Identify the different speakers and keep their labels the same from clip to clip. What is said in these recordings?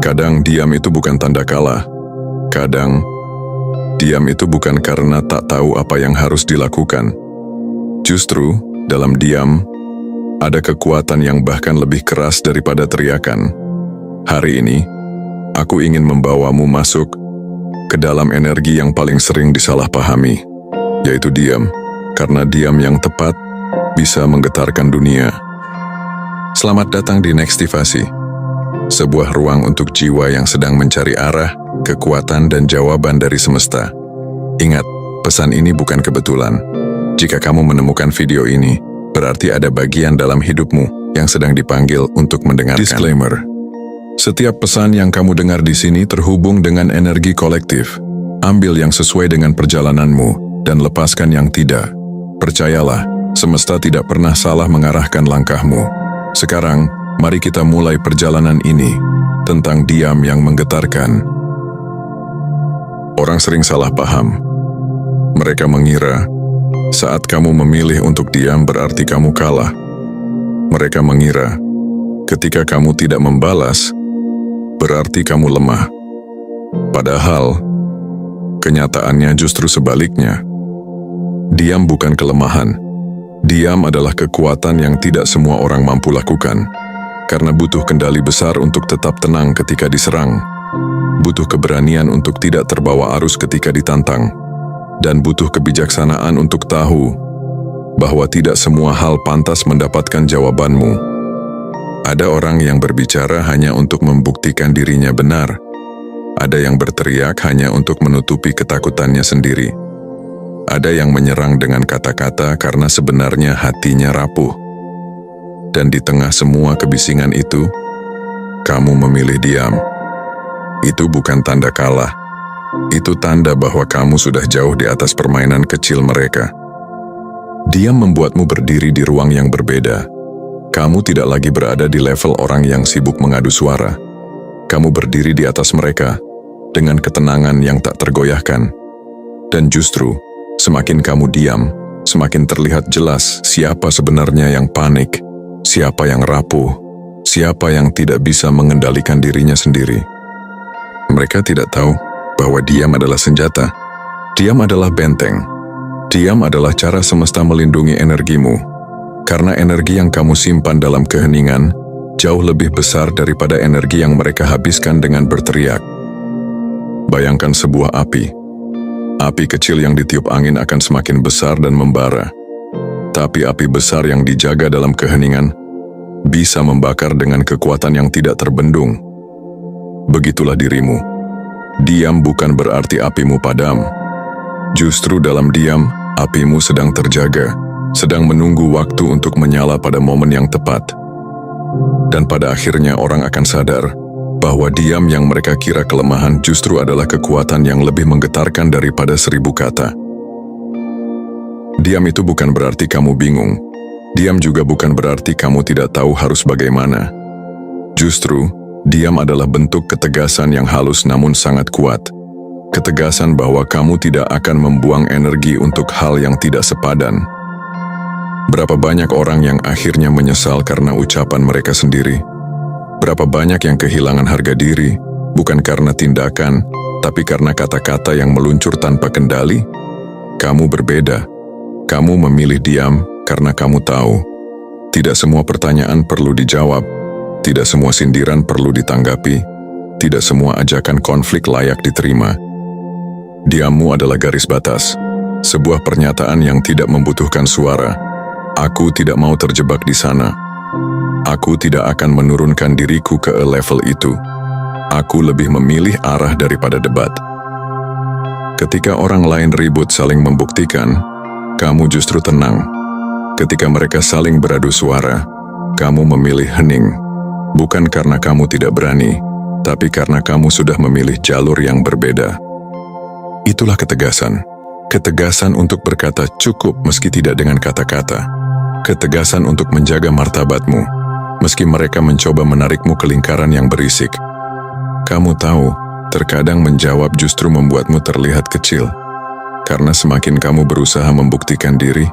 Speaker 1: Kadang diam itu bukan tanda kalah. Kadang diam itu bukan karena tak tahu apa yang harus dilakukan. Justru dalam diam ada kekuatan yang bahkan lebih keras daripada teriakan. Hari ini, aku ingin membawamu masuk ke dalam energi yang paling sering disalahpahami, yaitu diam. Karena diam yang tepat bisa menggetarkan dunia. Selamat datang di Nextivasi, sebuah ruang untuk jiwa yang sedang mencari arah, kekuatan, dan jawaban dari semesta. Ingat, pesan ini bukan kebetulan. Jika kamu menemukan video ini, berarti ada bagian dalam hidupmu yang sedang dipanggil untuk mendengarkan. Disclaimer: setiap pesan yang kamu dengar di sini terhubung dengan energi kolektif. Ambil yang sesuai dengan perjalananmu dan lepaskan yang tidak. Percayalah, semesta tidak pernah salah mengarahkan langkahmu. Sekarang, mari kita mulai perjalanan ini tentang diam yang menggetarkan. Orang sering salah paham. Mereka mengira saat kamu memilih untuk diam berarti kamu kalah. Mereka mengira ketika kamu tidak membalas berarti kamu lemah. Padahal kenyataannya justru sebaliknya. Diam bukan kelemahan. Diam adalah kekuatan yang tidak semua orang mampu lakukan. Karena butuh kendali besar untuk tetap tenang ketika diserang. Butuh keberanian untuk tidak terbawa arus ketika ditantang. Dan butuh kebijaksanaan untuk tahu bahwa tidak semua hal pantas mendapatkan jawabanmu. Ada orang yang berbicara hanya untuk membuktikan dirinya benar. Ada yang berteriak hanya untuk menutupi ketakutannya sendiri. Ada yang menyerang dengan kata-kata karena sebenarnya hatinya rapuh. Dan di tengah semua kebisingan itu, kamu memilih diam. Itu bukan tanda kalah. Itu tanda bahwa kamu sudah jauh di atas permainan kecil mereka. Diam membuatmu berdiri di ruang yang berbeda. Kamu tidak lagi berada di level orang yang sibuk mengadu suara. Kamu berdiri di atas mereka dengan ketenangan yang tak tergoyahkan. Dan justru, semakin kamu diam, semakin terlihat jelas siapa sebenarnya yang panik, siapa yang rapuh, siapa yang tidak bisa mengendalikan dirinya sendiri. Mereka tidak tahu bahwa diam adalah senjata. Diam adalah benteng. Diam adalah cara semesta melindungi energimu. Karena energi yang kamu simpan dalam keheningan jauh lebih besar daripada energi yang mereka habiskan dengan berteriak. Bayangkan sebuah api. Api kecil yang ditiup angin akan semakin besar dan membara. Tapi api besar yang dijaga dalam keheningan bisa membakar dengan kekuatan yang tidak terbendung. Begitulah dirimu. Diam bukan berarti apimu padam. Justru dalam diam, apimu sedang terjaga, sedang menunggu waktu untuk menyala pada momen yang tepat. Dan pada akhirnya orang akan sadar bahwa diam yang mereka kira kelemahan justru adalah kekuatan yang lebih menggetarkan daripada 1000 kata. Diam itu bukan berarti kamu bingung. Diam juga bukan berarti kamu tidak tahu harus bagaimana. Justru, diam adalah bentuk ketegasan yang halus namun sangat kuat. Ketegasan bahwa kamu tidak akan membuang energi untuk hal yang tidak sepadan. Berapa banyak orang yang akhirnya menyesal karena ucapan mereka sendiri? Berapa banyak yang kehilangan harga diri, bukan karena tindakan, tapi karena kata-kata yang meluncur tanpa kendali? Kamu berbeda. Kamu memilih diam karena kamu tahu. Tidak semua pertanyaan perlu dijawab. Tidak semua sindiran perlu ditanggapi, tidak semua ajakan konflik layak diterima. Diammu adalah garis batas, sebuah pernyataan yang tidak membutuhkan suara. Aku tidak mau terjebak di sana. Aku tidak akan menurunkan diriku ke level itu. Aku lebih memilih arah daripada debat. Ketika orang lain ribut saling membuktikan, kamu justru tenang. Ketika mereka saling beradu suara, kamu memilih hening. Bukan karena kamu tidak berani, tapi karena kamu sudah memilih jalur yang berbeda. Itulah ketegasan. Ketegasan untuk berkata cukup meski tidak dengan kata-kata. Ketegasan untuk menjaga martabatmu, meski mereka mencoba menarikmu ke lingkaran yang berisik. Kamu tahu, terkadang menjawab justru membuatmu terlihat kecil. Karena semakin kamu berusaha membuktikan diri,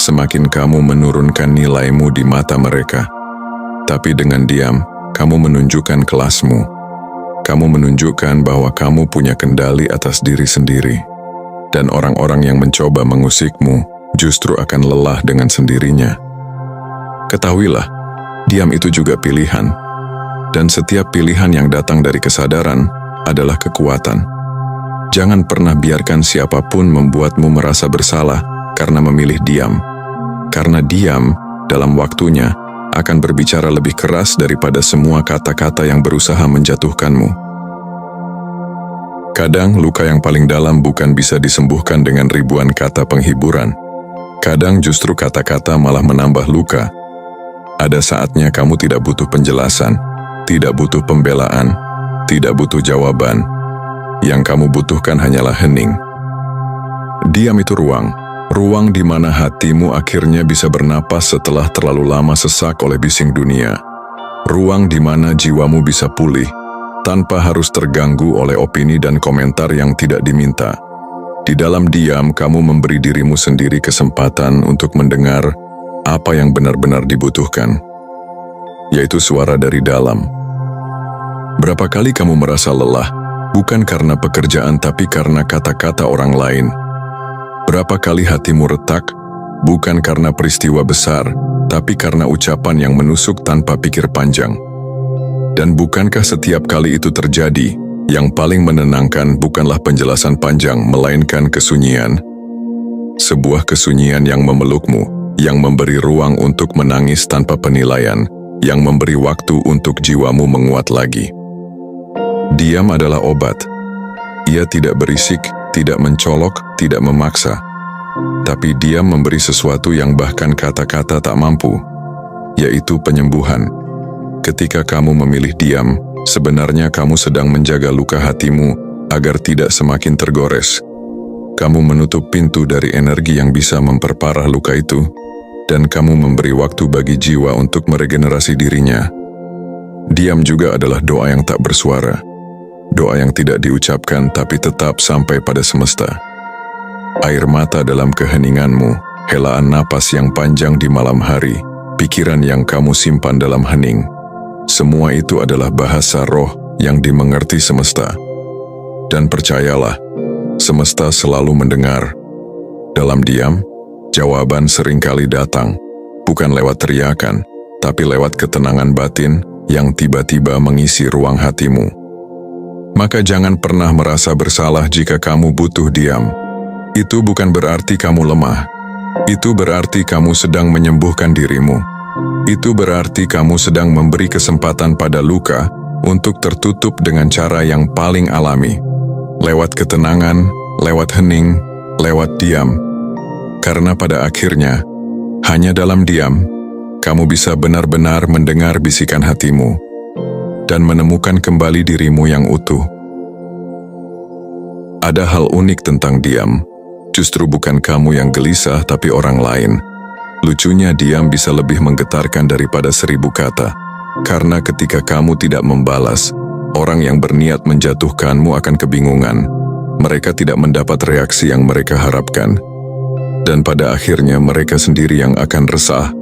Speaker 1: semakin kamu menurunkan nilaimu di mata mereka. Tapi dengan diam, kamu menunjukkan kelasmu. Kamu menunjukkan bahwa kamu punya kendali atas diri sendiri. Dan orang-orang yang mencoba mengusikmu justru akan lelah dengan sendirinya. Ketahuilah, diam itu juga pilihan. Dan setiap pilihan yang datang dari kesadaran adalah kekuatan. Jangan pernah biarkan siapapun membuatmu merasa bersalah karena memilih diam. Karena diam dalam waktunya akan berbicara lebih keras daripada semua kata-kata yang berusaha menjatuhkanmu. Kadang luka yang paling dalam bukan bisa disembuhkan dengan ribuan kata penghiburan. Kadang justru kata-kata malah menambah luka. Ada saatnya kamu tidak butuh penjelasan, tidak butuh pembelaan, tidak butuh jawaban. Yang kamu butuhkan hanyalah hening. Diam itu ruang. Ruang di mana hatimu akhirnya bisa bernapas setelah terlalu lama sesak oleh bising dunia. Ruang di mana jiwamu bisa pulih, tanpa harus terganggu oleh opini dan komentar yang tidak diminta. Di dalam diam, kamu memberi dirimu sendiri kesempatan untuk mendengar apa yang benar-benar dibutuhkan, yaitu suara dari dalam. Berapa kali kamu merasa lelah, bukan karena pekerjaan tapi karena kata-kata orang lain? Berapa kali hatimu retak, bukan karena peristiwa besar, tapi karena ucapan yang menusuk tanpa pikir panjang? Dan bukankah setiap kali itu terjadi, yang paling menenangkan bukanlah penjelasan panjang, melainkan kesunyian? Sebuah kesunyian yang memelukmu, yang memberi ruang untuk menangis tanpa penilaian, yang memberi waktu untuk jiwamu menguat lagi. Diam adalah obat. Ia tidak berisik, tidak mencolok, tidak memaksa. Tapi diam memberi sesuatu yang bahkan kata-kata tak mampu, yaitu penyembuhan. Ketika kamu memilih diam, sebenarnya kamu sedang menjaga luka hatimu agar tidak semakin tergores. Kamu menutup pintu dari energi yang bisa memperparah luka itu, dan kamu memberi waktu bagi jiwa untuk meregenerasi dirinya. Diam juga adalah doa yang tak bersuara. Doa yang tidak diucapkan tapi tetap sampai pada semesta. Air mata dalam keheninganmu, helaan napas yang panjang di malam hari, pikiran yang kamu simpan dalam hening. Semua itu adalah bahasa roh yang dimengerti semesta. Dan percayalah, semesta selalu mendengar. Dalam diam, jawaban seringkali datang, bukan lewat teriakan, tapi lewat ketenangan batin yang tiba-tiba mengisi ruang hatimu. Maka jangan pernah merasa bersalah jika kamu butuh diam. Itu bukan berarti kamu lemah. Itu berarti kamu sedang menyembuhkan dirimu. Itu berarti kamu sedang memberi kesempatan pada luka untuk tertutup dengan cara yang paling alami. Lewat ketenangan, lewat hening, lewat diam. Karena pada akhirnya, hanya dalam diam, kamu bisa benar-benar mendengar bisikan hatimu dan menemukan kembali dirimu yang utuh. Ada hal unik tentang diam. Justru bukan kamu yang gelisah, tapi orang lain. Lucunya, diam bisa lebih menggetarkan daripada 1000 kata. Karena ketika kamu tidak membalas, orang yang berniat menjatuhkanmu akan kebingungan. Mereka tidak mendapat reaksi yang mereka harapkan. Dan pada akhirnya mereka sendiri yang akan resah.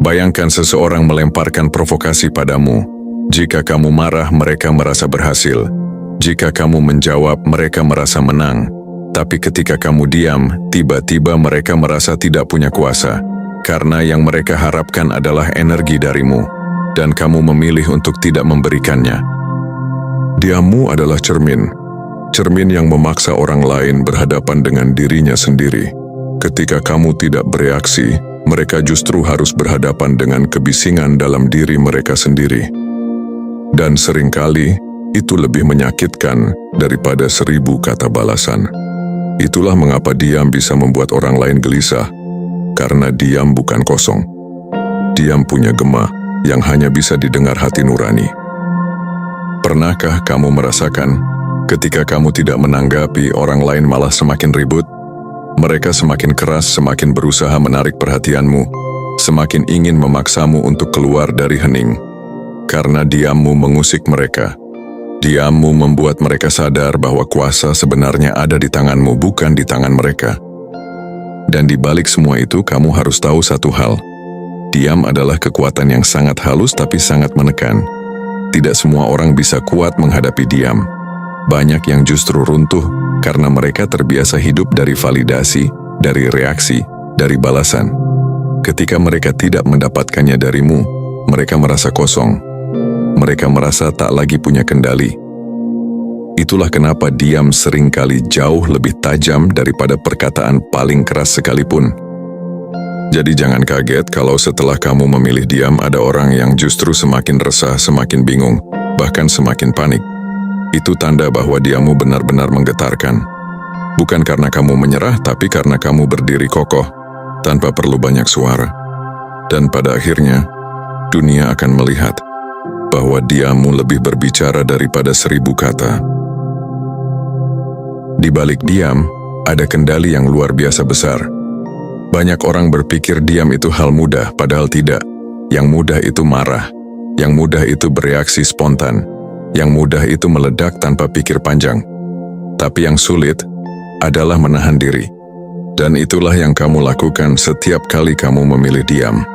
Speaker 1: Bayangkan seseorang melemparkan provokasi padamu. Jika kamu marah, mereka merasa berhasil. Jika kamu menjawab, mereka merasa menang. Tapi ketika kamu diam, tiba-tiba mereka merasa tidak punya kuasa. Karena yang mereka harapkan adalah energi darimu. Dan kamu memilih untuk tidak memberikannya. Diammu adalah cermin. Cermin yang memaksa orang lain berhadapan dengan dirinya sendiri. Ketika kamu tidak bereaksi, mereka justru harus berhadapan dengan kebisingan dalam diri mereka sendiri. Dan seringkali, itu lebih menyakitkan daripada 1000 kata balasan. Itulah mengapa diam bisa membuat orang lain gelisah, karena diam bukan kosong. Diam punya gema yang hanya bisa didengar hati nurani. Pernahkah kamu merasakan, ketika kamu tidak menanggapi, orang lain malah semakin ribut? Mereka semakin keras, semakin berusaha menarik perhatianmu, semakin ingin memaksamu untuk keluar dari hening. Karena diammu mengusik mereka. Diammu membuat mereka sadar bahwa kuasa sebenarnya ada di tanganmu, bukan di tangan mereka. Dan di balik semua itu, kamu harus tahu satu hal. Diam adalah kekuatan yang sangat halus tapi sangat menekan. tidak semua orang bisa kuat menghadapi diam. Banyak yang justru runtuh karena mereka terbiasa hidup dari validasi, dari reaksi, dari balasan. Ketika mereka tidak mendapatkannya darimu, mereka merasa kosong. Mereka merasa tak lagi punya kendali. Itulah kenapa diam seringkali jauh lebih tajam daripada perkataan paling keras sekalipun. Jadi jangan kaget kalau setelah kamu memilih diam ada orang yang justru semakin resah, semakin bingung, bahkan semakin panik. Itu tanda bahwa diammu benar-benar menggetarkan. Bukan karena kamu menyerah, tapi karena kamu berdiri kokoh, tanpa perlu banyak suara. Dan pada akhirnya, dunia akan melihat bahwa diammu lebih berbicara daripada 1000 kata. Di balik diam, ada kendali yang luar biasa besar. Banyak orang berpikir diam itu hal mudah, padahal tidak. Yang mudah itu marah, yang mudah itu bereaksi spontan, yang mudah itu meledak tanpa pikir panjang. Tapi yang sulit adalah menahan diri. Dan itulah yang kamu lakukan setiap kali kamu memilih diam.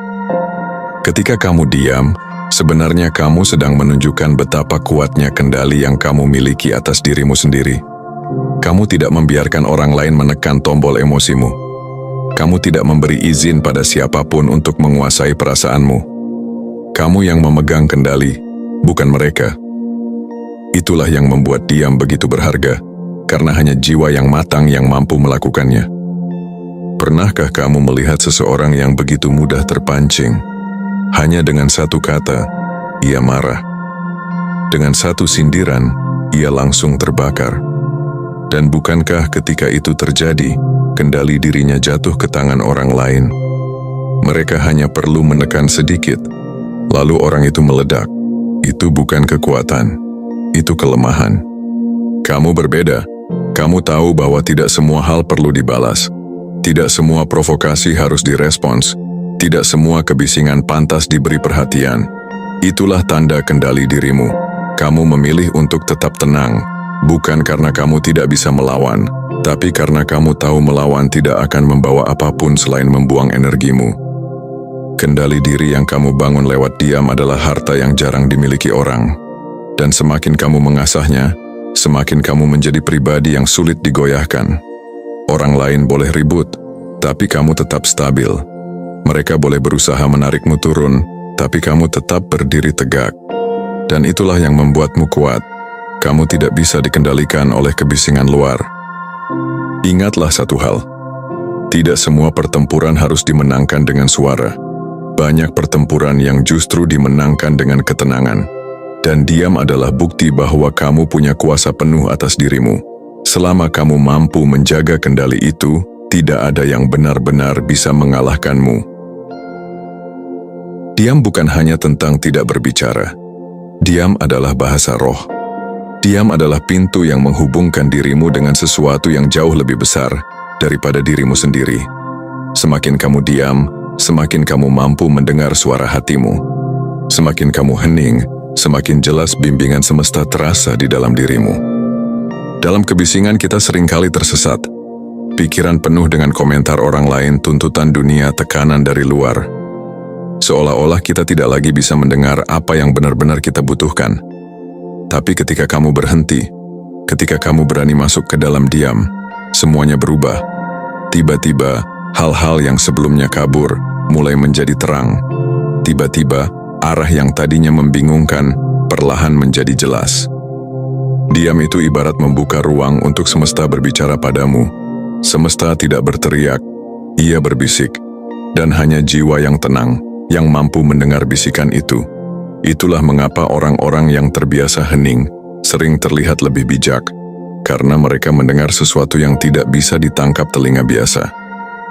Speaker 1: Ketika kamu diam, sebenarnya kamu sedang menunjukkan betapa kuatnya kendali yang kamu miliki atas dirimu sendiri. Kamu tidak membiarkan orang lain menekan tombol emosimu. Kamu tidak memberi izin pada siapapun untuk menguasai perasaanmu. Kamu yang memegang kendali, bukan mereka. Itulah yang membuat diam begitu berharga, karena hanya jiwa yang matang yang mampu melakukannya. Pernahkah kamu melihat seseorang yang begitu mudah terpancing? Hanya dengan satu kata, ia marah. Dengan satu sindiran, ia langsung terbakar. Dan bukankah ketika itu terjadi, kendali dirinya jatuh ke tangan orang lain? Mereka hanya perlu menekan sedikit, lalu orang itu meledak. Itu bukan kekuatan, itu kelemahan. Kamu berbeda. Kamu tahu bahwa tidak semua hal perlu dibalas. Tidak semua provokasi harus direspons. Tidak semua kebisingan pantas diberi perhatian. Itulah tanda kendali dirimu. Kamu memilih untuk tetap tenang. Bukan karena kamu tidak bisa melawan, tapi karena kamu tahu melawan tidak akan membawa apapun selain membuang energimu. Kendali diri yang kamu bangun lewat diam adalah harta yang jarang dimiliki orang. Dan semakin kamu mengasahnya, semakin kamu menjadi pribadi yang sulit digoyahkan. Orang lain boleh ribut, tapi kamu tetap stabil. Mereka boleh berusaha menarikmu turun, tapi kamu tetap berdiri tegak. Dan itulah yang membuatmu kuat. Kamu tidak bisa dikendalikan oleh kebisingan luar. Ingatlah satu hal, tidak semua pertempuran harus dimenangkan dengan suara. Banyak pertempuran yang justru dimenangkan dengan ketenangan. Dan diam adalah bukti bahwa kamu punya kuasa penuh atas dirimu. Selama kamu mampu menjaga kendali itu, tidak ada yang benar-benar bisa mengalahkanmu. Diam bukan hanya tentang tidak berbicara. Diam adalah bahasa roh. Diam adalah pintu yang menghubungkan dirimu dengan sesuatu yang jauh lebih besar daripada dirimu sendiri. Semakin kamu diam, semakin kamu mampu mendengar suara hatimu. Semakin kamu hening, semakin jelas bimbingan semesta terasa di dalam dirimu. Dalam kebisingan kita seringkali tersesat. Pikiran penuh dengan komentar orang lain, tuntutan dunia, tekanan dari luar. Seolah-olah kita tidak lagi bisa mendengar apa yang benar-benar kita butuhkan. Tapi ketika kamu berhenti, ketika kamu berani masuk ke dalam diam, semuanya berubah. Tiba-tiba, hal-hal yang sebelumnya kabur mulai menjadi terang. Tiba-tiba, arah yang tadinya membingungkan perlahan menjadi jelas. Diam itu ibarat membuka ruang untuk semesta berbicara padamu. Semesta tidak berteriak, ia berbisik. Dan hanya jiwa yang tenang, yang mampu mendengar bisikan itu. Itulah mengapa orang-orang yang terbiasa hening sering terlihat lebih bijak, karena mereka mendengar sesuatu yang tidak bisa ditangkap telinga biasa.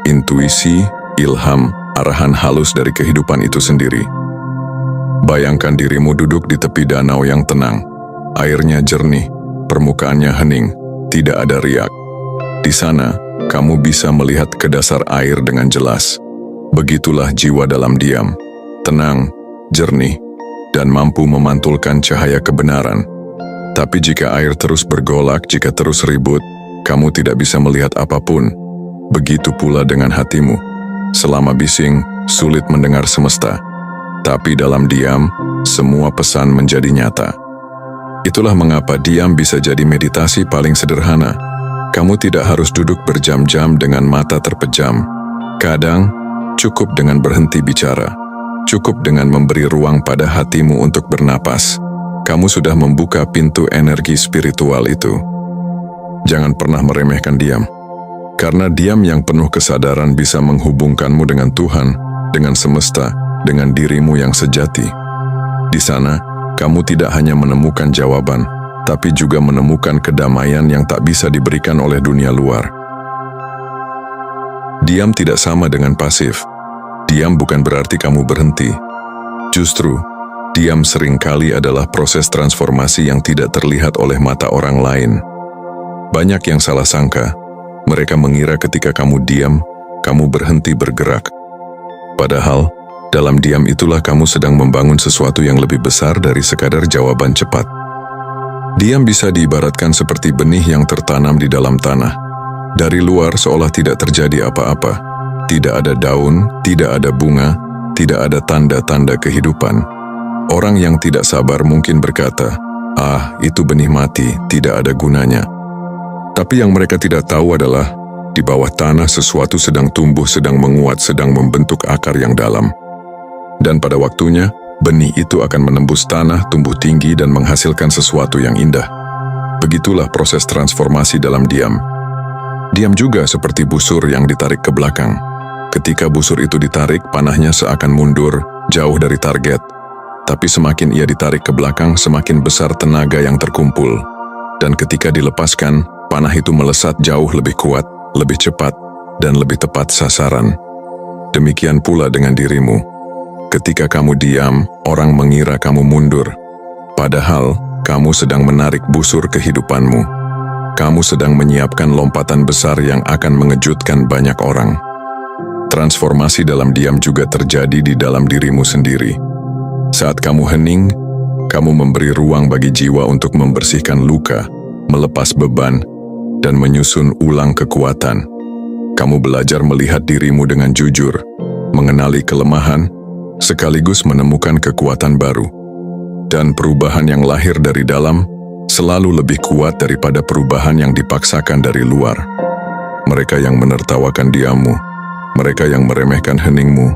Speaker 1: Intuisi, ilham, arahan halus dari kehidupan itu sendiri. Bayangkan dirimu duduk di tepi danau yang tenang. Airnya jernih, permukaannya hening, tidak ada riak. Di sana, kamu bisa melihat ke dasar air dengan jelas. Begitulah jiwa dalam diam, tenang, jernih, dan mampu memantulkan cahaya kebenaran. Tapi jika air terus bergolak, jika terus ribut, kamu tidak bisa melihat apapun. Begitu pula dengan hatimu. Selama bising, sulit mendengar semesta. Tapi dalam diam, semua pesan menjadi nyata. Itulah mengapa diam bisa jadi meditasi paling sederhana. Kamu tidak harus duduk berjam-jam dengan mata terpejam. Kadang, cukup dengan berhenti bicara. Cukup dengan memberi ruang pada hatimu untuk bernapas. Kamu sudah membuka pintu energi spiritual itu. Jangan pernah meremehkan diam. Karena diam yang penuh kesadaran bisa menghubungkanmu dengan Tuhan, dengan semesta, dengan dirimu yang sejati. Di sana, kamu tidak hanya menemukan jawaban, tapi juga menemukan kedamaian yang tak bisa diberikan oleh dunia luar. Diam tidak sama dengan pasif. Diam bukan berarti kamu berhenti. Justru, diam seringkali adalah proses transformasi yang tidak terlihat oleh mata orang lain. Banyak yang salah sangka. Mereka mengira ketika kamu diam, kamu berhenti bergerak. Padahal, dalam diam itulah kamu sedang membangun sesuatu yang lebih besar dari sekadar jawaban cepat. Diam bisa diibaratkan seperti benih yang tertanam di dalam tanah. Dari luar seolah tidak terjadi apa-apa. Tidak ada daun, tidak ada bunga, tidak ada tanda-tanda kehidupan. Orang yang tidak sabar mungkin berkata, itu benih mati, tidak ada gunanya. Tapi yang mereka tidak tahu adalah, di bawah tanah sesuatu sedang tumbuh, sedang menguat, sedang membentuk akar yang dalam. Dan pada waktunya, benih itu akan menembus tanah, tumbuh tinggi dan menghasilkan sesuatu yang indah. Begitulah proses transformasi dalam diam. Diam juga seperti busur yang ditarik ke belakang. Ketika busur itu ditarik, panahnya seakan mundur, jauh dari target. Tapi semakin ia ditarik ke belakang, semakin besar tenaga yang terkumpul. Dan ketika dilepaskan, panah itu melesat jauh lebih kuat, lebih cepat, dan lebih tepat sasaran. Demikian pula dengan dirimu. Ketika kamu diam, orang mengira kamu mundur. Padahal, kamu sedang menarik busur kehidupanmu. Kamu sedang menyiapkan lompatan besar yang akan mengejutkan banyak orang. Transformasi dalam diam juga terjadi di dalam dirimu sendiri. Saat kamu hening, kamu memberi ruang bagi jiwa untuk membersihkan luka, melepas beban, dan menyusun ulang kekuatan. Kamu belajar melihat dirimu dengan jujur, mengenali kelemahan, sekaligus menemukan kekuatan baru. Dan perubahan yang lahir dari dalam selalu lebih kuat daripada perubahan yang dipaksakan dari luar. Mereka yang menertawakan diammu, mereka yang meremehkan heningmu,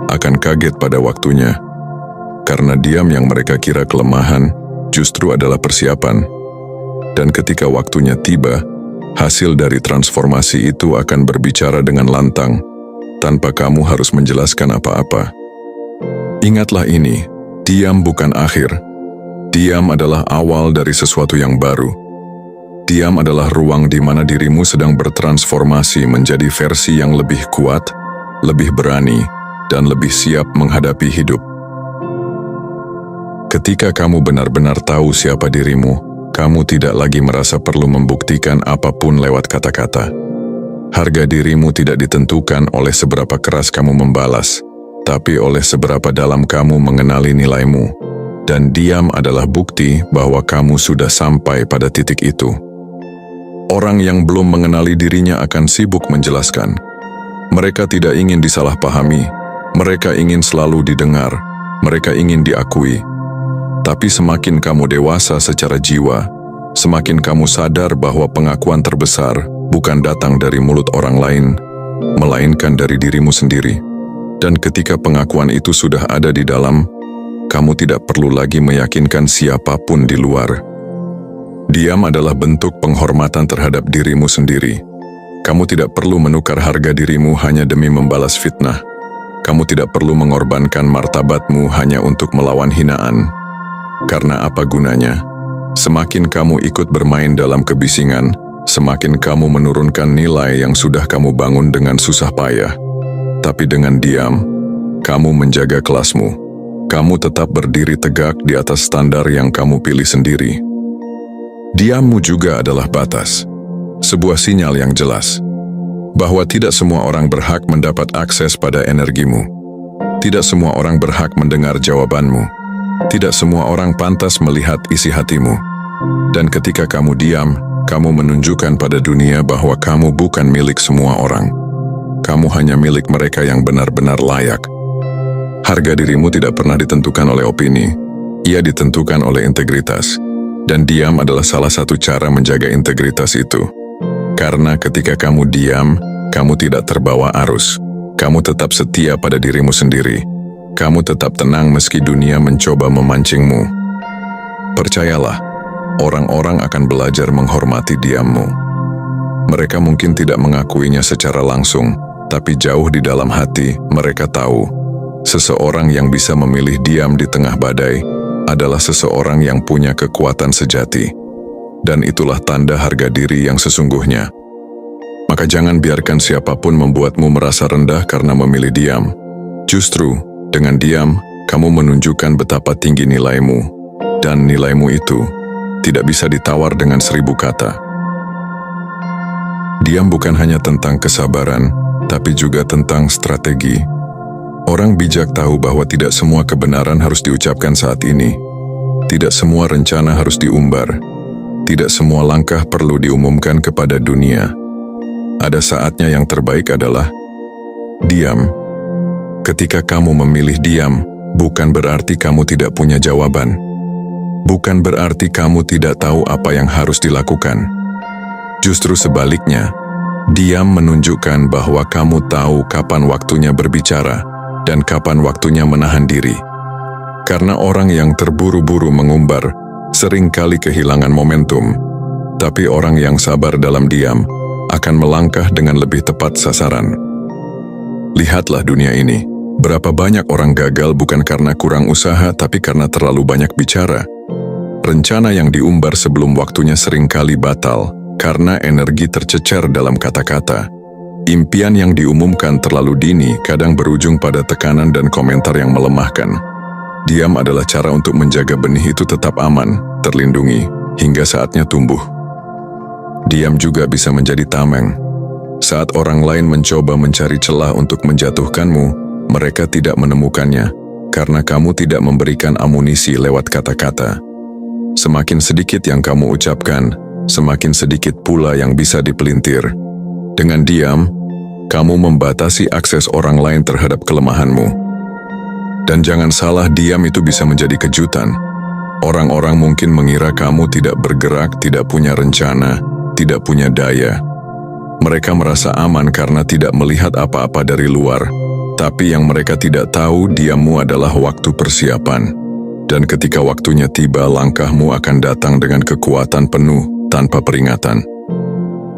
Speaker 1: akan kaget pada waktunya. Karena diam yang mereka kira kelemahan, justru adalah persiapan. Dan ketika waktunya tiba, hasil dari transformasi itu akan berbicara dengan lantang, tanpa kamu harus menjelaskan apa-apa. Ingatlah ini, diam bukan akhir. Diam adalah awal dari sesuatu yang baru. Diam adalah ruang di mana dirimu sedang bertransformasi menjadi versi yang lebih kuat, lebih berani, dan lebih siap menghadapi hidup. Ketika kamu benar-benar tahu siapa dirimu, kamu tidak lagi merasa perlu membuktikan apapun lewat kata-kata. Harga dirimu tidak ditentukan oleh seberapa keras kamu membalas, tapi oleh seberapa dalam kamu mengenali nilaimu. Dan diam adalah bukti bahwa kamu sudah sampai pada titik itu. Orang yang belum mengenali dirinya akan sibuk menjelaskan. Mereka tidak ingin disalahpahami, mereka ingin selalu didengar, mereka ingin diakui. Tapi semakin kamu dewasa secara jiwa, semakin kamu sadar bahwa pengakuan terbesar bukan datang dari mulut orang lain, melainkan dari dirimu sendiri. Dan ketika pengakuan itu sudah ada di dalam, kamu tidak perlu lagi meyakinkan siapapun di luar. Diam adalah bentuk penghormatan terhadap dirimu sendiri. Kamu tidak perlu menukar harga dirimu hanya demi membalas fitnah. Kamu tidak perlu mengorbankan martabatmu hanya untuk melawan hinaan. Karena apa gunanya? Semakin kamu ikut bermain dalam kebisingan, semakin kamu menurunkan nilai yang sudah kamu bangun dengan susah payah. Tapi dengan diam, kamu menjaga kelasmu. Kamu tetap berdiri tegak di atas standar yang kamu pilih sendiri. Diammu juga adalah batas, sebuah sinyal yang jelas, bahwa tidak semua orang berhak mendapat akses pada energimu. Tidak semua orang berhak mendengar jawabanmu. Tidak semua orang pantas melihat isi hatimu. Dan ketika kamu diam, kamu menunjukkan pada dunia bahwa kamu bukan milik semua orang. Kamu hanya milik mereka yang benar-benar layak. Harga dirimu tidak pernah ditentukan oleh opini, Ia ditentukan oleh integritas, dan diam adalah salah satu cara menjaga integritas itu. Karena ketika kamu diam, kamu tidak terbawa arus. Kamu tetap setia pada dirimu sendiri. Kamu tetap tenang meski dunia mencoba memancingmu. Percayalah, orang-orang akan belajar menghormati diammu. Mereka mungkin tidak mengakuinya secara langsung, tapi jauh di dalam hati mereka tahu, seseorang yang bisa memilih diam di tengah badai adalah seseorang yang punya kekuatan sejati. Dan itulah tanda harga diri yang sesungguhnya. Maka jangan biarkan siapapun membuatmu merasa rendah karena memilih diam. Justru, dengan diam, kamu menunjukkan betapa tinggi nilaimu. Dan nilaimu itu tidak bisa ditawar dengan 1000 kata. Diam bukan hanya tentang kesabaran, tapi juga tentang strategi. Orang bijak tahu bahwa tidak semua kebenaran harus diucapkan saat ini. Tidak semua rencana harus diumbar. Tidak semua langkah perlu diumumkan kepada dunia. Ada saatnya yang terbaik adalah diam. Ketika kamu memilih diam, bukan berarti kamu tidak punya jawaban. Bukan berarti kamu tidak tahu apa yang harus dilakukan. Justru sebaliknya, diam menunjukkan bahwa kamu tahu kapan waktunya berbicara dan kapan waktunya menahan diri. Karena orang yang terburu-buru mengumbar seringkali kehilangan momentum, tapi orang yang sabar dalam diam akan melangkah dengan lebih tepat sasaran. Lihatlah dunia ini, berapa banyak orang gagal bukan karena kurang usaha, tapi karena terlalu banyak bicara. Rencana yang diumbar sebelum waktunya seringkali batal karena energi tercecer dalam kata-kata. Impian yang diumumkan terlalu dini kadang berujung pada tekanan dan komentar yang melemahkan. Diam adalah cara untuk menjaga benih itu tetap aman, terlindungi, hingga saatnya tumbuh. Diam juga bisa menjadi tameng. Saat orang lain mencoba mencari celah untuk menjatuhkanmu, mereka tidak menemukannya, karena kamu tidak memberikan amunisi lewat kata-kata. Semakin sedikit yang kamu ucapkan, semakin sedikit pula yang bisa dipelintir. Dengan diam, kamu membatasi akses orang lain terhadap kelemahanmu. Dan jangan salah, diam itu bisa menjadi kejutan. Orang-orang mungkin mengira kamu tidak bergerak, tidak punya rencana, tidak punya daya. Mereka merasa aman karena tidak melihat apa-apa dari luar. Tapi yang mereka tidak tahu, diammu adalah waktu persiapan. Dan ketika waktunya tiba, langkahmu akan datang dengan kekuatan penuh tanpa peringatan.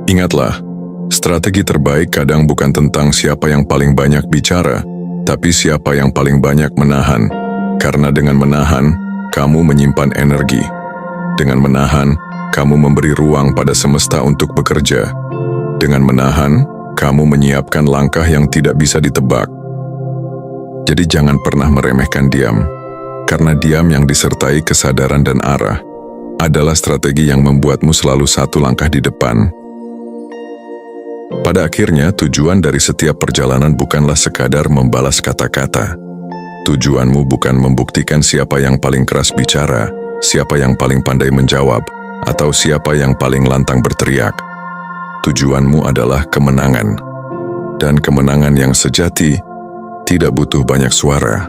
Speaker 1: Ingatlah, strategi terbaik kadang bukan tentang siapa yang paling banyak bicara, tapi siapa yang paling banyak menahan. Karena dengan menahan, kamu menyimpan energi. Dengan menahan, kamu memberi ruang pada semesta untuk bekerja. Dengan menahan, kamu menyiapkan langkah yang tidak bisa ditebak. Jadi jangan pernah meremehkan diam. Karena diam yang disertai kesadaran dan arah adalah strategi yang membuatmu selalu satu langkah di depan. Pada akhirnya, tujuan dari setiap perjalanan bukanlah sekadar membalas kata-kata. Tujuanmu bukan membuktikan siapa yang paling keras bicara, siapa yang paling pandai menjawab, atau siapa yang paling lantang berteriak. Tujuanmu adalah kemenangan. Dan kemenangan yang sejati tidak butuh banyak suara.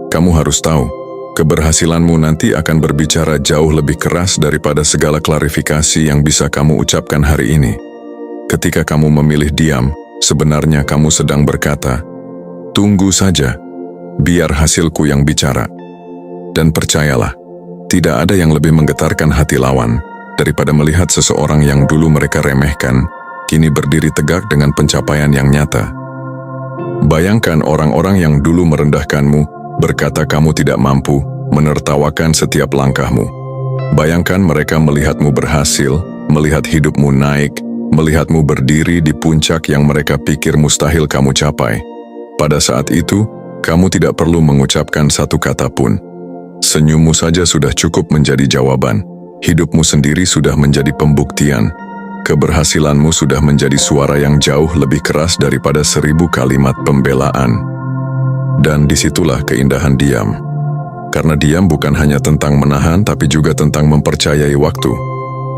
Speaker 1: Kamu harus tahu, keberhasilanmu nanti akan berbicara jauh lebih keras daripada segala klarifikasi yang bisa kamu ucapkan hari ini. Ketika kamu memilih diam, sebenarnya kamu sedang berkata, "Tunggu saja, biar hasilku yang bicara." Dan percayalah, tidak ada yang lebih menggetarkan hati lawan daripada melihat seseorang yang dulu mereka remehkan, kini berdiri tegak dengan pencapaian yang nyata. Bayangkan orang-orang yang dulu merendahkanmu, berkata kamu tidak mampu, menertawakan setiap langkahmu. Bayangkan mereka melihatmu berhasil, melihat hidupmu naik, melihatmu berdiri di puncak yang mereka pikir mustahil kamu capai. Pada saat itu, kamu tidak perlu mengucapkan satu kata pun. Senyummu saja sudah cukup menjadi jawaban. Hidupmu sendiri sudah menjadi pembuktian. Keberhasilanmu sudah menjadi suara yang jauh lebih keras daripada 1000 kalimat pembelaan. Dan disitulah keindahan diam. Karena diam bukan hanya tentang menahan, tapi juga tentang mempercayai waktu.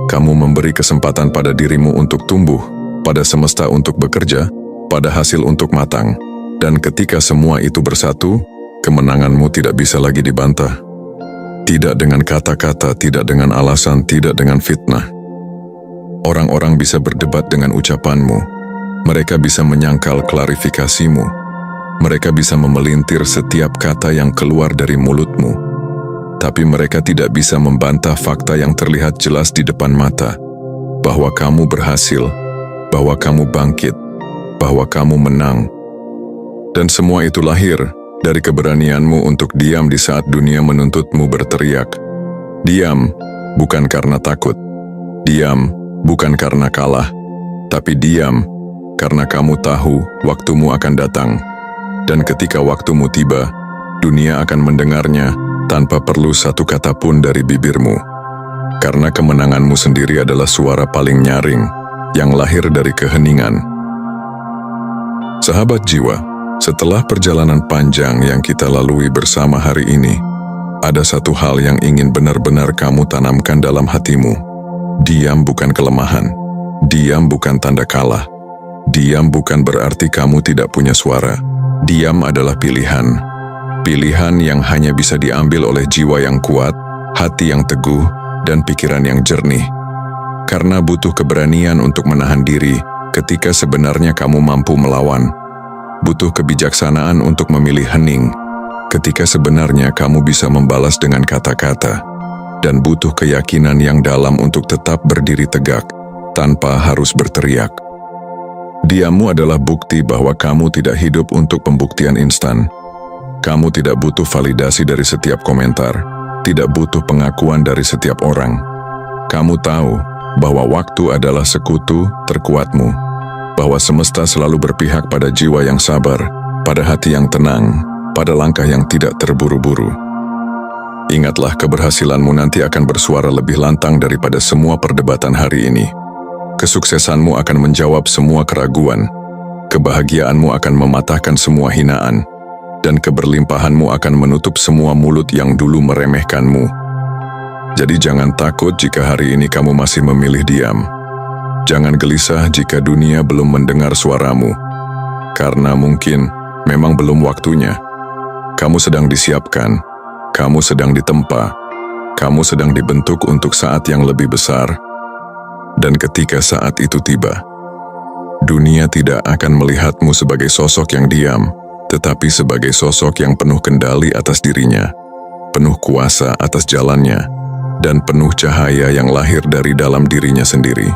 Speaker 1: Kamu memberi kesempatan pada dirimu untuk tumbuh, pada semesta untuk bekerja, pada hasil untuk matang. Dan ketika semua itu bersatu, kemenanganmu tidak bisa lagi dibantah. Tidak dengan kata-kata, tidak dengan alasan, tidak dengan fitnah. Orang-orang bisa berdebat dengan ucapanmu. Mereka bisa menyangkal klarifikasimu. Mereka bisa memelintir setiap kata yang keluar dari mulutmu. Tapi mereka tidak bisa membantah fakta yang terlihat jelas di depan mata, bahwa kamu berhasil, bahwa kamu bangkit, bahwa kamu menang. Dan semua itu lahir dari keberanianmu untuk diam di saat dunia menuntutmu berteriak. Diam bukan karena takut. Diam bukan karena kalah. Tapi diam karena kamu tahu waktumu akan datang. Dan ketika waktumu tiba, dunia akan mendengarnya tanpa perlu satu kata pun dari bibirmu. Karena kemenanganmu sendiri adalah suara paling nyaring yang lahir dari keheningan. Sahabat jiwa, setelah perjalanan panjang yang kita lalui bersama hari ini, ada satu hal yang ingin benar-benar kamu tanamkan dalam hatimu. Diam bukan kelemahan. Diam bukan tanda kalah. Diam bukan berarti kamu tidak punya suara. Diam adalah pilihan. Pilihan yang hanya bisa diambil oleh jiwa yang kuat, hati yang teguh, dan pikiran yang jernih. Karena butuh keberanian untuk menahan diri ketika sebenarnya kamu mampu melawan. Butuh kebijaksanaan untuk memilih hening ketika sebenarnya kamu bisa membalas dengan kata-kata. Dan butuh keyakinan yang dalam untuk tetap berdiri tegak tanpa harus berteriak. Diammu adalah bukti bahwa kamu tidak hidup untuk pembuktian instan. Kamu tidak butuh validasi dari setiap komentar, tidak butuh pengakuan dari setiap orang. Kamu tahu bahwa waktu adalah sekutu terkuatmu, bahwa semesta selalu berpihak pada jiwa yang sabar, pada hati yang tenang, pada langkah yang tidak terburu-buru. Ingatlah, keberhasilanmu nanti akan bersuara lebih lantang daripada semua perdebatan hari ini. Kesuksesanmu akan menjawab semua keraguan, kebahagiaanmu akan mematahkan semua hinaan, dan keberlimpahanmu akan menutup semua mulut yang dulu meremehkanmu. Jadi jangan takut jika hari ini kamu masih memilih diam. Jangan gelisah jika dunia belum mendengar suaramu, karena mungkin memang belum waktunya. Kamu sedang disiapkan, kamu sedang ditempa, kamu sedang dibentuk untuk saat yang lebih besar. Dan ketika saat itu tiba, dunia tidak akan melihatmu sebagai sosok yang diam, tetapi sebagai sosok yang penuh kendali atas dirinya, penuh kuasa atas jalannya, dan penuh cahaya yang lahir dari dalam dirinya sendiri.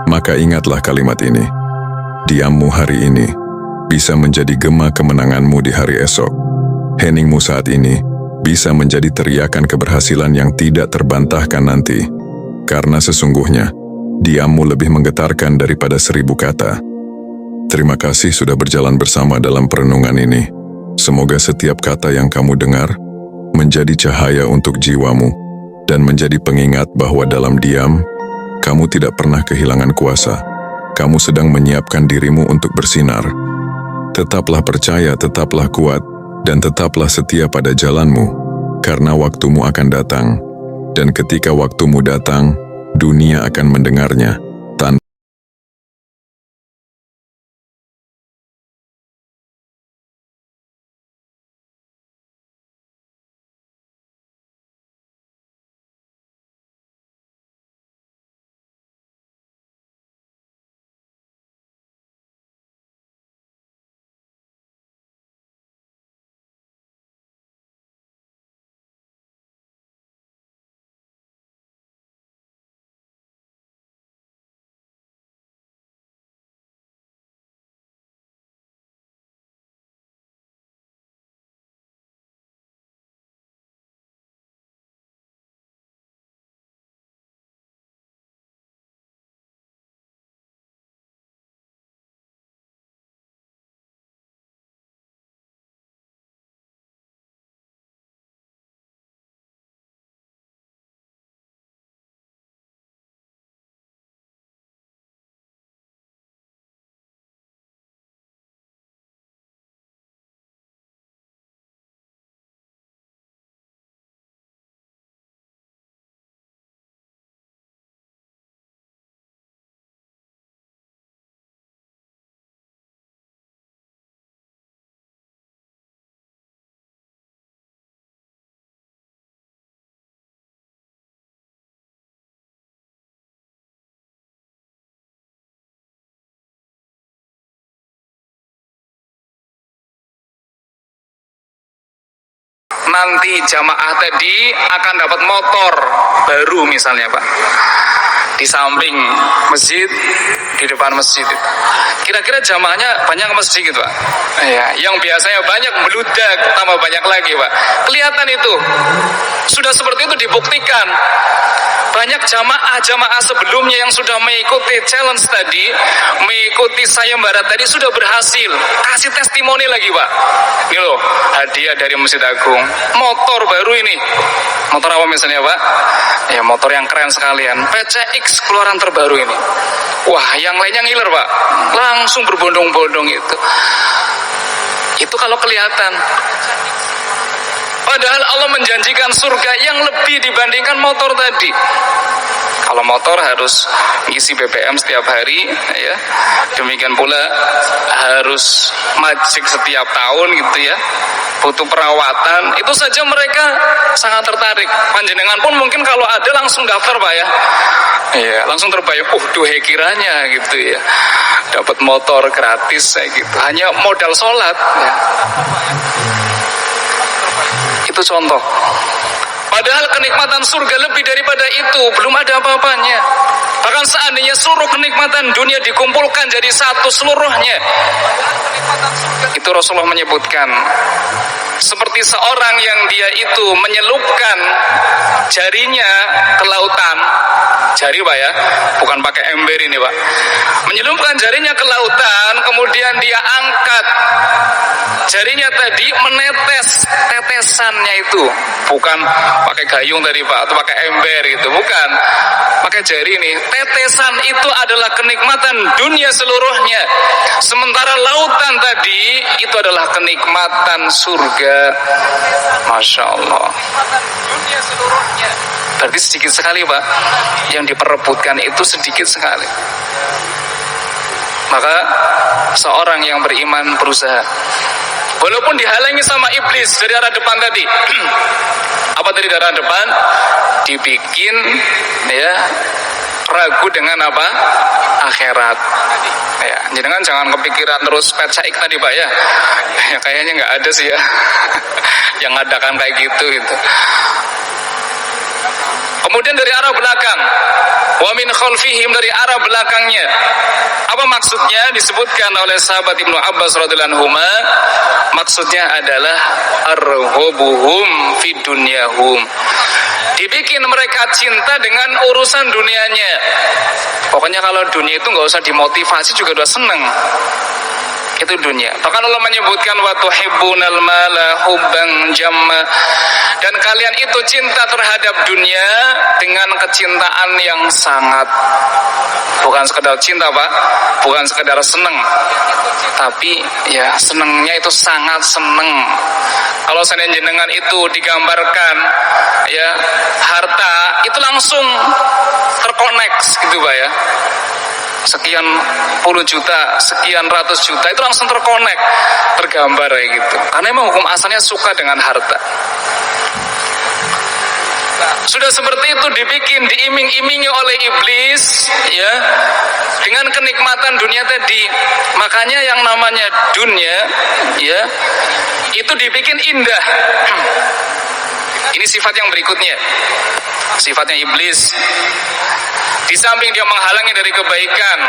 Speaker 1: Maka ingatlah kalimat ini, diammu hari ini bisa menjadi gema kemenanganmu di hari esok. Heningmu saat ini bisa menjadi teriakan keberhasilan yang tidak terbantahkan nanti. Karena sesungguhnya, diammu lebih menggetarkan daripada 1000 kata. Terima kasih sudah berjalan bersama dalam perenungan ini. Semoga setiap kata yang kamu dengar menjadi cahaya untuk jiwamu dan menjadi pengingat bahwa dalam diam, kamu tidak pernah kehilangan kuasa. Kamu sedang menyiapkan dirimu untuk bersinar. Tetaplah percaya, tetaplah kuat, dan tetaplah setia pada jalanmu, karena waktumu akan datang. Dan ketika waktumu datang, dunia akan mendengarnya.
Speaker 2: nanti jamaah tadi akan dapat motor baru misalnya Pak, di samping masjid, di depan masjid. Kira-kira jamaahnya banyak ke masjid gitu Pak? Ya, yang biasanya banyak beludak tambah banyak lagi Pak. Kelihatan itu. Sudah seperti itu dibuktikan. Banyak jamaah sebelumnya yang sudah mengikuti challenge tadi, mengikuti sayembara tadi sudah berhasil. Kasih testimoni lagi Pak. Ini loh, hadiah dari Masjid Agung. Motor baru ini. Motor apa misalnya Pak? Ya motor yang keren sekalian. PCX keluaran terbaru ini. Wah, yang lainnya ngiler Pak. Langsung berbondong-bondong itu. Itu kalau kelihatan. Padahal Allah menjanjikan surga yang lebih dibandingkan motor tadi. Kalau motor harus isi BBM setiap hari, ya. Demikian pula harus majik setiap tahun gitu ya. Butuh perawatan. Itu saja mereka sangat tertarik. Panjenengan pun mungkin kalau ada langsung daftar Pak ya. Iya, langsung terbayang, duhe kiranya gitu ya. Dapat motor gratis kayak gitu. Hanya modal sholat ya. Itu contoh. Padahal kenikmatan surga lebih daripada itu, belum ada apa-apanya. Bahkan seandainya seluruh kenikmatan dunia dikumpulkan jadi satu seluruhnya, itu Rasulullah menyebutkan seperti seorang yang dia itu menyelupkan jarinya ke lautan. Jari Pak ya, bukan pakai ember ini Pak. Menyelupkan jarinya ke lautan, kemudian dia angkat jarinya tadi, menetes tetesannya itu, bukan pakai gayung tadi Pak, atau pakai ember itu, bukan. Pakai jari ini, tetesan itu adalah kenikmatan dunia seluruhnya. Sementara lautan tadi itu adalah kenikmatan surga. Masya Allah. Berarti sedikit sekali Pak, yang diperebutkan itu sedikit sekali. Maka seorang yang beriman berusaha, walaupun dihalangi sama iblis dari arah depan tadi. Apa tadi dari arah depan? Dibikin ya ragu dengan apa? Akhirat. Ya, jangan kepikiran terus PCX tadi Pak ya. Ya kayaknya nggak ada sih ya. Yang adakan kayak gitu. Kemudian dari arah belakang, wa min khalfihim, dari arah belakangnya. Apa maksudnya? Disebutkan oleh sahabat Ibnu Abbas radhiyallahu anhuma, maksudnya adalah arghabuhum fid dunyahum. Dibikin mereka cinta dengan urusan dunianya. Pokoknya kalau dunia itu nggak usah dimotivasi juga udah seneng. Itu dunia. Bahkan Allah menyebutkan wa tuhibbunal mala hubban jamma, dan kalian itu cinta terhadap dunia dengan kecintaan yang sangat. Bukan sekedar cinta Pak, bukan sekedar seneng, tapi ya senengnya itu sangat seneng. Kalau seandainya jenengan itu digambarkan ya harta itu langsung terkoneks gitu Pak ya. Sekian puluh juta, sekian ratus juta itu langsung terkonek, tergambar kayak gitu. Karena memang hukum asalnya suka dengan harta. Sudah seperti itu dibikin, diiming-imingi oleh iblis ya dengan kenikmatan dunia tadi. Makanya yang namanya dunia ya itu dibikin indah. Ini sifat yang berikutnya, sifatnya iblis. Di samping dia menghalangi dari kebaikan,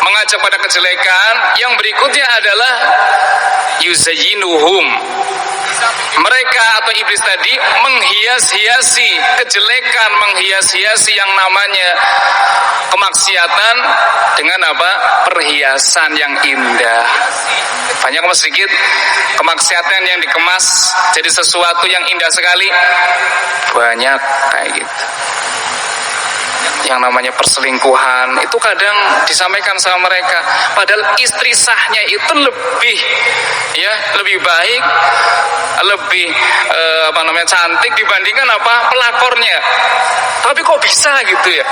Speaker 2: mengajak pada kejelekan, yang berikutnya adalah yuzayyinuhum. Mereka atau iblis tadi menghias-hiasi kejelekan, menghias-hiasi yang namanya kemaksiatan dengan apa? Perhiasan yang indah. Banyak apa sedikit kemaksiatan yang dikemas jadi sesuatu yang indah sekali. Banyak kayak gitu. Yang namanya perselingkuhan itu kadang disampaikan sama mereka, padahal istri sahnya itu lebih baik, lebih cantik dibandingkan pelakornya. Tapi kok bisa gitu ya?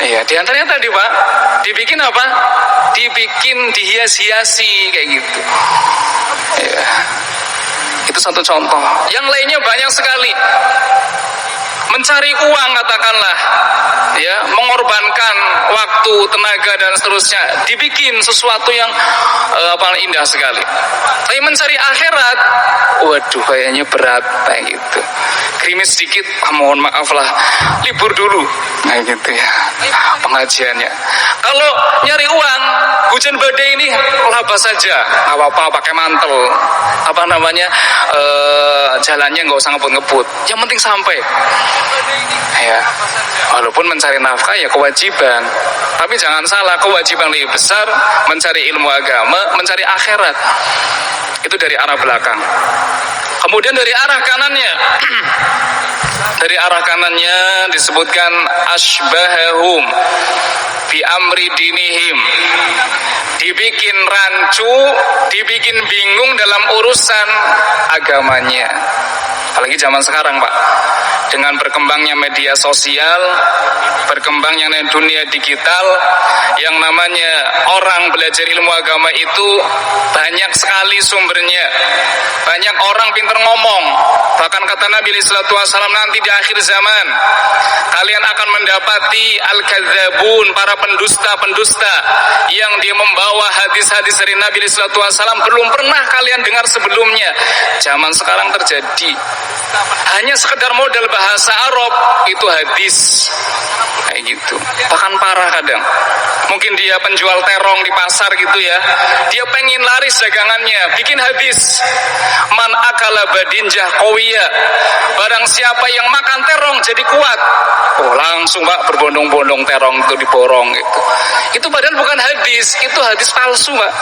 Speaker 2: Iya, diantaranya tadi Pak, dibikin apa? Dibikin dihias-hiasi kayak gitu. Iya. Itu satu contoh. Yang lainnya banyak sekali. mencari uang katakanlah, ya, mengorbankan waktu, tenaga dan seterusnya, dibikin sesuatu yang indah sekali. Tapi mencari akhirat, waduh kayaknya berat kayak gitu. Krimis sedikit, mohon maaf lah, libur dulu, kayak gitu ya pengajiannya. Kalau nyari uang, hujan badai ini labas saja, apa-apa pakai mantel, jalannya nggak usah ngebut-ngebut, yang penting sampai. Ya, walaupun mencari nafkah ya kewajiban, tapi jangan salah, kewajiban lebih besar mencari ilmu agama, mencari akhirat. Itu dari arah belakang. Kemudian dari arah kanannya, dari arah kanannya disebutkan asbahahum bi amri dinihim, dibikin rancu, dibikin bingung dalam urusan agamanya. Apalagi zaman sekarang, Pak, dengan berkembangnya media sosial, berkembangnya dunia digital, yang namanya orang belajar ilmu agama itu banyak sekali sumbernya. Banyak orang pintar ngomong. Bahkan kata Nabi sallallahu alaihi wasallam, nanti di akhir zaman kalian akan mendapati al-kadzabun, para pendusta-pendusta yang dia membawa hadis-hadis dari Nabi sallallahu alaihi wasallam belum pernah kalian dengar sebelumnya. Zaman sekarang terjadi. Hanya sekedar modal bahasa Arab itu hadis. Kayak gitu. Bahkan parah kadang. Mungkin dia penjual terong di pasar gitu ya. Dia pengen laris dagangannya, bikin hadis. Man akala badinjah qawiya. Barang siapa yang makan terong jadi kuat. Oh, langsung Pak berbondong-bondong terong itu diborong gitu. Itu padahal bukan hadis, itu hadis palsu, Pak.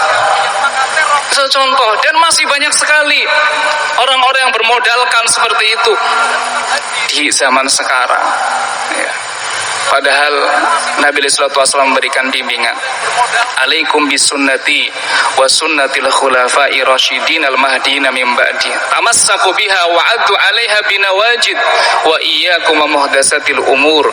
Speaker 2: Itu contoh, dan masih banyak sekali orang-orang yang bermodalkan seperti itu di zaman sekarang. Ya. Padahal Nabi sallallahu alaihi wasallam memberikan bimbingan. Alaikum bisunnati wa sunnatil khulafa'i rasyidin al-mahdiyyin min ba'di. Tamassaku biha wa 'addu 'alaiha binawajid wa iyyakum muhdatsatil umur.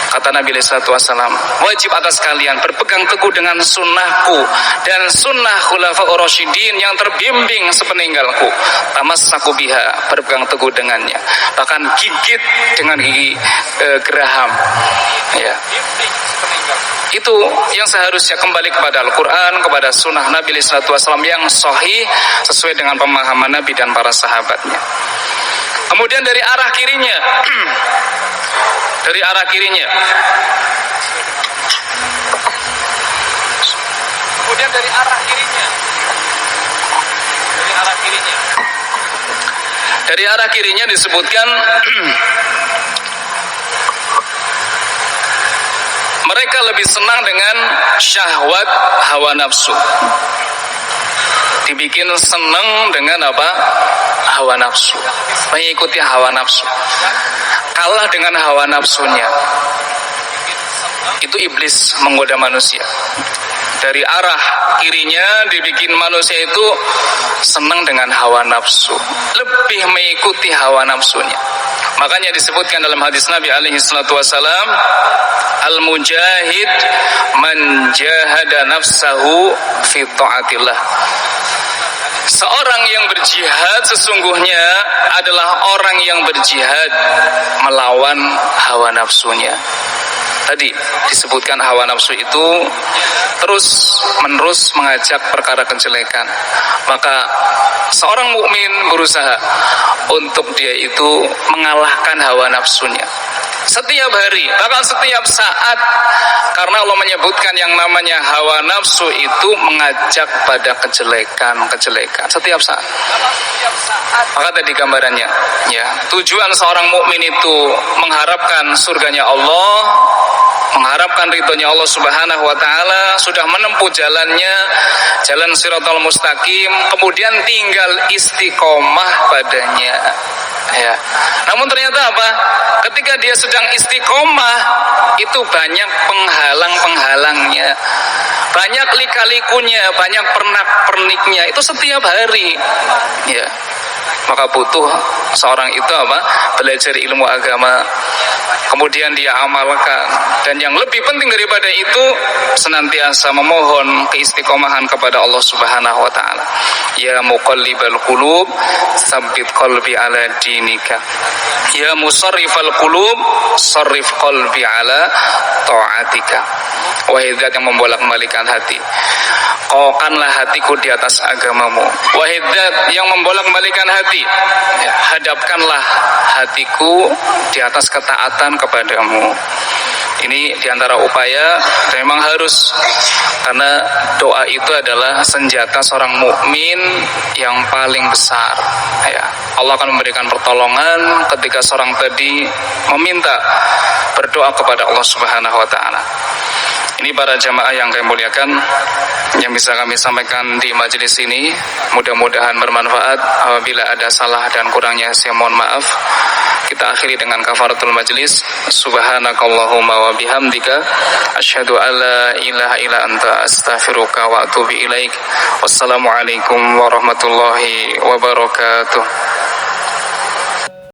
Speaker 2: Kata Nabi sallallahu alaihi wasallam, wajib atas kalian berpegang teguh dengan sunnahku dan sunnah khulafa'ur rasyidin yang terbimbing sepeninggalku. Tamassaku biha, berpegang teguh dengannya. Bahkan gigit dengan gigi geraham. Ya. Itu yang seharusnya kembali kepada Al-Quran, kepada sunnah Nabi sallallahu alaihi wasallam yang sahih sesuai dengan pemahaman Nabi dan para sahabatnya. Kemudian dari arah kirinya, dari arah kirinya, kemudian dari arah kirinya, dari arah kirinya, dari arah kirinya disebutkan mereka lebih senang dengan syahwat hawa nafsu. Dibikin senang dengan apa? Hawa nafsu. Mengikuti hawa nafsu. Kalah dengan hawa nafsunya. Itu iblis menggoda manusia. Dari arah kirinya dibikin manusia itu senang dengan hawa nafsu, lebih mengikuti hawa nafsunya. Makanya disebutkan dalam hadis Nabi alaihi salatu wasalam, al-mujahid man jahada nafsahu fi ta'atillah. Seorang yang berjihad sesungguhnya adalah orang yang berjihad melawan hawa nafsunya. Tadi disebutkan hawa nafsu itu terus-menerus mengajak perkara kejelekan. Maka seorang mukmin berusaha untuk dia itu mengalahkan hawa nafsunya. Setiap hari, bahkan setiap saat, karena Allah menyebutkan yang namanya hawa nafsu itu mengajak pada kejelekan setiap saat. Maka tadi gambarannya, ya, tujuan seorang mukmin itu mengharapkan surganya Allah, mengharapkan ridhonya Allah Subhanahu wa taala, sudah menempuh jalannya, jalan Shiratal Mustaqim, kemudian tinggal istiqomah padanya. Ya. Namun ternyata apa? Ketika dia sedang istiqomah, itu banyak penghalang-penghalangnya, banyak lika-likunya, banyak pernak-perniknya. Itu setiap hari. Ya. maka butuh seorang itu belajar ilmu agama, kemudian dia amalkan, dan yang lebih penting daripada itu senantiasa memohon keistiqomahan kepada Allah Subhanahu wa taala. Ya muqallibal qulub, tsabbit qalbi ala dinika. Ya musarrifal qulub, sarrif qalbi ala ta'atika. Wahai zat yang membolak-balikan hati, kokanlah hatiku di atas agamamu. Wahai zat yang membolak-balikan hati, hadapkanlah hatiku di atas ketaatan kepadamu. Ini diantara upaya, dan memang harus, karena doa itu adalah senjata seorang mukmin yang paling besar. Ya, Allah akan memberikan pertolongan ketika seorang tadi meminta, berdoa kepada Allah Subhanahu wa taala. Ini para jamaah yang kami muliakan, yang bisa kami sampaikan di majelis ini, mudah-mudahan bermanfaat. Apabila ada salah dan kurangnya, saya mohon maaf. Kita akhiri dengan kafaratul majlis. Subhanakallahumma wa bihamdika, asyhadu an la ilaha illa anta, astaghfiruka wa atubu ilaik. Wassalamualaikum warahmatullahi wabarakatuh.